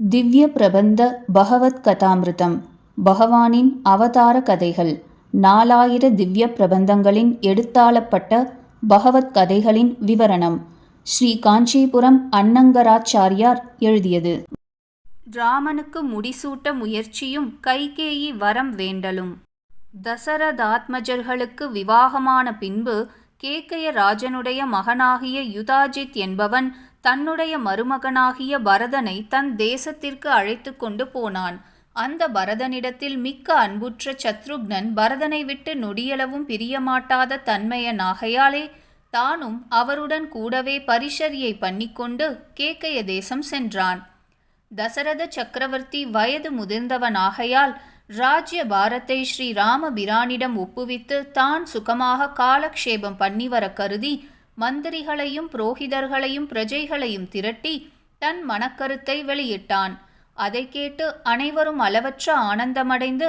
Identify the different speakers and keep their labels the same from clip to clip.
Speaker 1: திவ்ய பிரபந்த பகவத் கதாமிருதம். பகவானின் அவதார கதைகள். 4000 திவ்ய பிரபந்தங்களின் எடுத்தாளப்பட்ட பகவத் கதைகளின் விவரணம். ஸ்ரீ காஞ்சிபுரம் அன்னங்கராச்சாரியார் எழுதியது. ராமனுக்கு முடிசூட்ட முயற்சியும் கைகேயி வரம் வேண்டலும். தசரதாத்மஜர்களுக்கு விவாகமான பின்பு கேகய ராஜனுடைய மகனாகிய யுதாஜித் என்பவன் தன்னுடைய மருமகனாகிய பரதனை தன் தேசத்திற்கு அழைத்து கொண்டு போனான். அந்த பரதனிடத்தில் மிக்க அன்புற்ற சத்ருக்னன் பரதனை விட்டு நொடியளவும் பிரியமாட்டாத தன்மையனாகையாலே தானும் அவருடன் கூடவே பரிசரியை பண்ணிக்கொண்டு கேகய தேசம் சென்றான். தசரத சக்கரவர்த்தி வயது முதிர்ந்தவனாகையால் ராஜ்ய பாரத்தை ஸ்ரீ ராமபிரானிடம் ஒப்புவித்து தான் சுகமாக காலக்ஷேபம் பண்ணிவர கருதி மந்திரிகளையும் புரோகிதர்களையும் பிரஜைகளையும் திரட்டி தன் மனக்கருத்தை வெளியிட்டான். அதை கேட்டு அனைவரும் அளவற்ற ஆனந்தமடைந்து,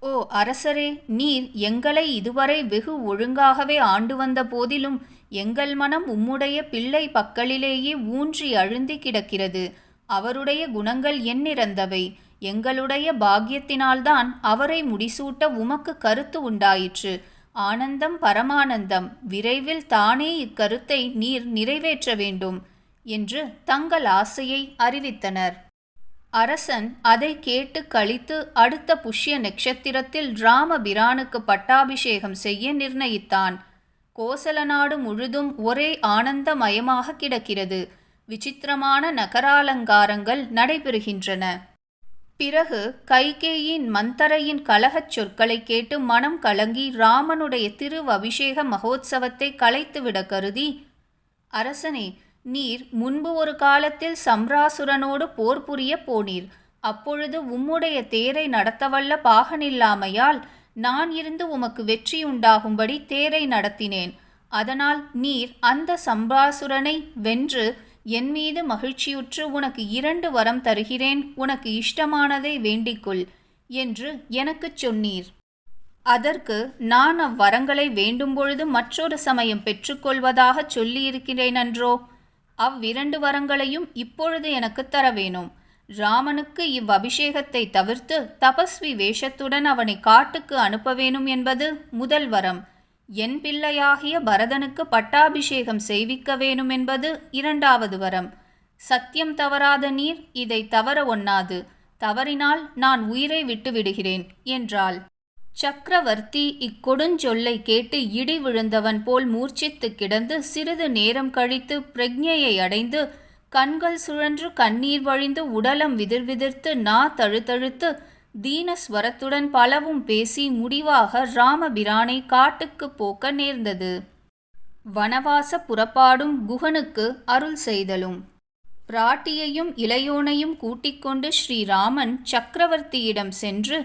Speaker 1: ஓ அரசரே, நீர் எங்களை இதுவரை வெகு ஒழுங்காகவே ஆண்டு வந்த போதிலும் எங்கள் மனம் உம்முடைய பிள்ளை பக்கலிலேயே ஊன்றி அழுந்தி கிடக்கிறது. அவருடைய குணங்கள் எண்ணிறந்தவை. எங்களுடைய பாக்கியத்தினால்தான் அவரை முடிசூட்ட உமக்கு கருத்து உண்டாயிற்று. ஆனந்தம் பரமானந்தம். விரைவில் தானே இக்கருத்தை நீர் நிறைவேற்ற வேண்டும் என்று தங்கள் ஆசையை அறிவித்தனர். அரசன் அதை கேட்டு கழித்து அடுத்த புஷ்ய நட்சத்திரத்தில் ராமபிரானுக்கு பட்டாபிஷேகம் செய்ய நிர்ணயித்தான். கோசல நாடு முழுதும் ஒரே ஆனந்தமயமாக கிடக்கிறது. விசித்திரமான நகராலங்காரங்கள் நடைபெறுகின்றன. பிறகு கைகேயின் மந்தரையின் கலகச் சொற்களை கேட்டு மனம் கலங்கி ராமனுடைய திருவபிஷேக மகோத்சவத்தை கலைத்துவிட கருதி, அரசனே, நீர் முன்பு ஒரு காலத்தில் சம்ராசுரனோடு போர் புரிய போனீர். அப்பொழுது உம்முடைய தேரை நடத்தவல்ல பாகனில்லாமையால் நான் இருந்து உமக்கு வெற்றியுண்டாகும்படி தேரை நடத்தினேன். அதனால் நீர் அந்த சம்ராசுரனை வென்று என் மீது மகிழ்ச்சியுற்று உனக்கு 2 வரம் தருகிறேன், உனக்கு இஷ்டமானதை வேண்டிக்கொள் என்று எனக்குச் சொன்னீர். அதற்கு நான் அவ்வரங்களை வேண்டும் பொழுது மற்றொரு சமயம் பெற்றுக்கொள்வதாக சொல்லியிருக்கிறேனன்றோ? 2 வரங்களையும் இப்பொழுது எனக்கு தர வேணும். ராமனுக்கு இவ்வபிஷேகத்தை தவிர்த்து தபஸ்வி வேஷத்துடன் அவனை காட்டுக்கு அனுப்ப வேணும் என்பது முதல் வரம். என் பிள்ளையாகிய பரதனுக்கு பட்டாபிஷேகம் செய்விக்க வேணும் என்பது 2வது வரம். சத்தியம் தவறாத நீர் இதை தவற ஒண்ணாது. தவறினால் நான் உயிரை விட்டு விடுகிறேன் என்றாள். சக்கரவர்த்தி இக்கொடுஞ்சொல்லை கேட்டு இடி விழுந்தவன் போல் மூர்ச்சித்து கிடந்து சிறிது நேரம் கழித்து பிரக்ஞையை அடைந்து கண்கள் சுழன்று கண்ணீர் வழிந்து உடலம் விதிர்விதிர்த்து நா தழுத்தழுத்து தீனஸ்வரத்துடன் பலவும் பேசி முடிவாக ராமபிரானை காட்டுக்கு போக்க நேர்ந்தது. வனவாச புறப்பாடும் குகனுக்கு அருள் செய்தலும். பிராட்டியையும் இளையோனையும் கூட்டிக்கொண்டு ஸ்ரீராமன் சக்கரவர்த்தியிடம் சென்று,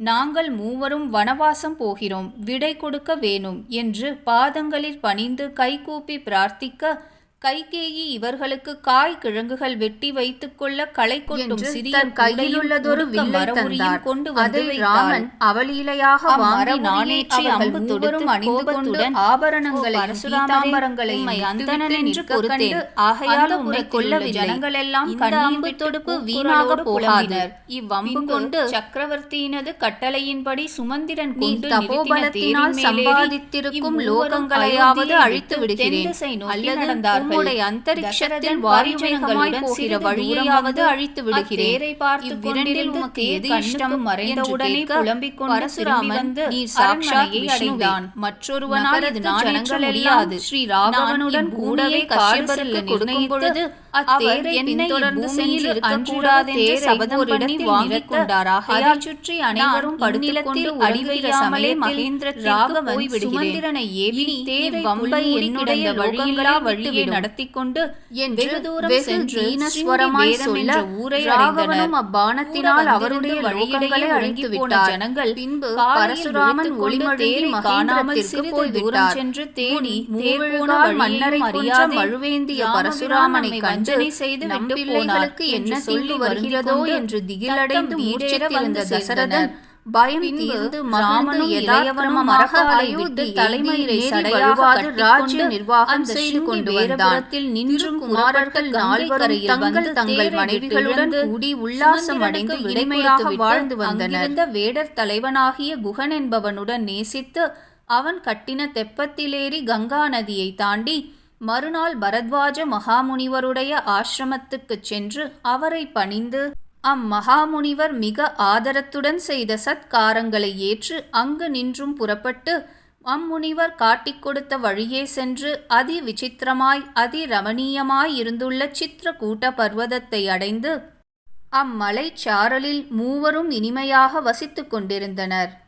Speaker 1: நாங்கள் மூவரும் வனவாசம் போகிறோம், விடை கொடுக்க வேணும் என்று பாதங்களில் பணிந்து கைகூப்பி பிரார்த்திக்க, கைகேயி இவர்களுக்கு காய் கிழங்குகள் வெட்டி வைத்துக் கொள்ள களை கொட்டும் சிறிய கையிலுள்ளதொரு வில்லை தந்தார். கொண்டு வந்து ராமன் அவலீலையாக வாங்கி நானேற்றி அம்பு தொடுத்து அணிந்து கொண்டு ஆபரணங்களையும் பீதாம்பரங்களையும் அந்தணன் என்று பொறுத்தேன். ஆகையால் உம்மை கொல்லவில்லை. ஜனங்கள் எல்லாம் கண்ணீர் தொடுப்பு வீணாக போகாதர். இவ்வம்பு கொண்டு சக்கரவர்த்தியினது கட்டளையின்படி சுமந்திரன் கொண்டு தபோபலத்தினால் சம்பாதித்திருக்கும் லோகங்களையாவது அழித்து விடுகிறேன், அல்லது உம்முடைய அந்தரிக்ஷத்தில் வாயுமேகமாய் போகிற வழியையாவது அழித்து விடுகிறேன். இவ்விரண்டில் உமக்கு எது இஷ்டம் மறைந்தவுடனே புலம்பிக் கொண்டு பரசுராமன் நீர் சாட்சாயை அடைந்தான். மற்றொருவனால் இது ஜனங்கள் எல்லாம் ஸ்ரீ ராகவனுடன் கூடவே கஷ்யபருக்கு கொடுக்கும் பொழுது அத்தேரை பின்தொடர்ந்து சென்று இருக்கக்கூடாது என்று சபதம் பண்ணி வாங்கிக் கொண்டாராக அதைச் சுற்றி அனைவரும் படுநிலத்தில் அடிவையாமலே மகேந்திர ராகவன் சுமந்திரனை ஏவி தேரை வம்பை என்னுடைய வழியிலா வழியை நடத்தி கொண்டு வெகு தூரம் சென்று தீனஸ்வரமாய் சொல்ல ஊரை அடைந்தனர். அப்பானத்தினால் அவருடைய வழிகளை அழித்து விட்டார். ஜனங்கள் பின்பு பரசுராமன் ஒளிமழுங்கி காணாமல் சிறிது தூரம் சென்று தேடி மூவழுகால் மன்னரை அறியாத மழுவேந்திய பரசுராமனை கஞ்சனை செய்து நம்பிள்ளைகளுக்கு என்ன சொல்லி வருகிறதோ என்று திகிலடைந்து மூர்ச்சித்திருந்த தசரதன் பயம் தீர்ந்து மகிழ்ந்து இளையவனுமாக அயோத்தி தலைமையை சடையாகாது ராஜ்ய நிர்வாகம் செய்து கொண்டு வந்தான். நின்றும் குமாரர்கள் நால்வரும் தங்கள் மனைவிகளுடன் கூடி உல்லாசம் அடைந்து இனிமையாக வாழ்ந்து வந்தனர். அங்கிருந்த வேடர் தலைவனாகிய குகன் என்பவனுடன் நேசித்து அவன் கட்டின தெப்பத்திலேறி கங்கா நதியை தாண்டி மறுநாள் பரத்வாஜ மகாமுனிவருடைய ஆசிரமத்துக்குச் சென்று அவரை பணிந்து அம்மகாமுனிவர் மிக ஆதரத்துடன் செய்த சத்காரங்களை ஏற்று அங்கு நின்றும் புறப்பட்டு அம்முனிவர் காட்டிக் கொடுத்த வழியே சென்று அதி விசித்திரமாய் அதி ரமணீயமாய் இருந்துள்ள சித்திரகூட்ட பர்வதத்தை அடைந்து அம்மலை சாரலில் மூவரும் இனிமையாக வசித்து கொண்டிருந்தனர்.